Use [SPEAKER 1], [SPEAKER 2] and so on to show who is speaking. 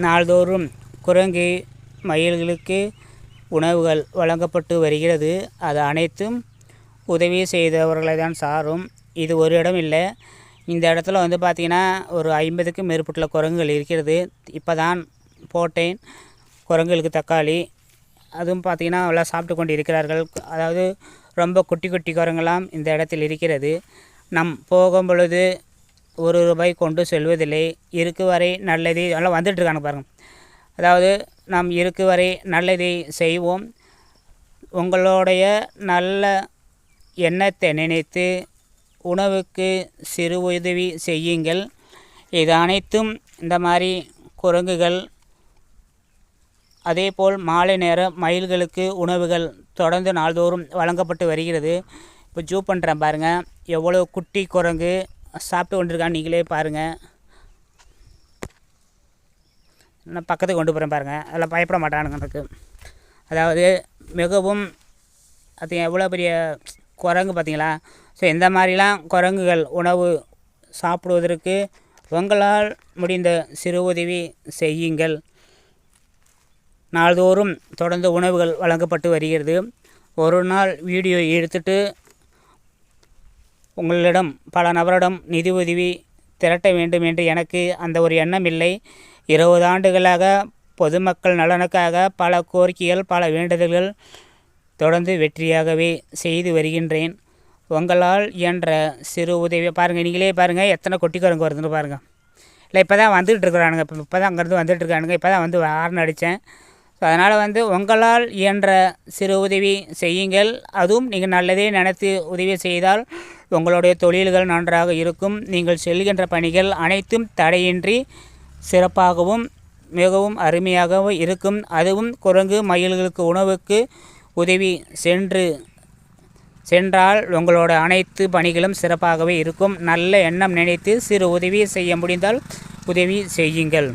[SPEAKER 1] நாள்தோறும் குரங்கு மயில்களுக்கு உணவுகள் வழங்கப்பட்டு வருகிறது. அது அனைத்தும் உதவி செய்தவர்களை தான் சாரும். இது ஒரு இடம் இல்லை, இந்த இடத்துல வந்து பார்த்திங்கன்னா ஒரு 50க்கும் மேற்பட்ட குரங்குகள் இருக்கிறது. இப்போ தான் போட்டேன் குரங்குகளுக்கு தக்காளி. அதுவும் பார்த்திங்கன்னா எல்லாம் சாப்பிட்டு கொண்டு இருக்கிறார்கள். அதாவது ரொம்ப குட்டி குட்டி குரங்கெல்லாம் இந்த இடத்தில் இருக்கிறது. நம் போகும் பொழுது ₹1 கொண்டு செல்வதில்லை. இருக்கு வரை நல்லதே எல்லாம் வந்துட்டுருக்காங்க பாருங்கள். அதாவது நாம் இருக்கு வரை நல்லதை செய்வோம். உங்களுடைய நல்ல எண்ணத்தை நினைத்து உணவுக்கு சிறு உதவி செய்யுங்கள். இது அனைத்தும் இந்த மாதிரி குரங்குகள், அதேபோல் மாலை நேர மயில்களுக்கு உணவுகள் தொடர்ந்து நாள்தோறும் வழங்கப்பட்டு வருகிறது. இப்போ ஜூ பண்ணுறேன் பாருங்கள், எவ்வளோ குட்டி குரங்கு சாப்பிட்டு கொண்டிருக்கான்னு நீங்களே பாருங்கள். நான் பக்கத்துக்கு கொண்டு போகிறேன் பாருங்கள், அதில் பயப்பட மாட்டானுங்களுக்கு. அதாவது மிகவும் அது எவ்வளோ பெரிய குரங்கு பார்த்தீங்களா. ஸோ இந்த மாதிரிலாம் குரங்குகள் உணவு சாப்பிடுவதற்கு உங்களால் முடிந்த சிறு உதவி செய்யுங்கள். நாள்தோறும் தொடர்ந்து உணவுகள் வழங்கப்பட்டு வருகிறது. ஒரு நாள் வீடியோ எடுத்துட்டு உங்களிடம் பல நபரிடம் நிதி உதவி திரட்ட வேண்டும் என்று எனக்கு அந்த ஒரு எண்ணம் இல்லை. 20 ஆண்டுகளாக பொதுமக்கள் நலனுக்காக பல கோரிக்கைகள், பல வேண்டுதல்கள் தொடர்ந்து வெற்றியாகவே செய்து வருகின்றேன். உங்களால் என்ற சிறு உதவி பாருங்கள், நீங்களே பாருங்கள் எத்தனை கொட்டி குரங்கு வருதுன்னு பாருங்கள். இல்லை இப்போ தான் வந்துகிட்டு இருக்கிறானுங்க, இப்போ தான் அங்கேருந்து வந்துட்டுருக்கானுங்க. இப்போ தான் வந்து ஹார்ன் அடித்தேன். ஸோ அதனால் உங்களால் என்ற சிறு உதவி செய்யுங்கள். அதுவும் நீங்கள் நல்லதே நினைத்து உதவி செய்தால் உங்களுடைய தொழில்கள் நன்றாக இருக்கும். நீங்கள் செல்கின்ற பணிகள் அனைத்தும் தடையின்றி சிறப்பாகவும் மிகவும் அருமையாகவும் இருக்கும். அதுவும் குரங்கு மயில்களுக்கு உணவுக்கு உதவி சென்றால் உங்களோட அனைத்து பணிகளும் சிறப்பாகவே இருக்கும். நல்ல எண்ணம் நினைத்து சிறு உதவி செய்ய முடிந்தால் உதவி செய்யுங்கள்.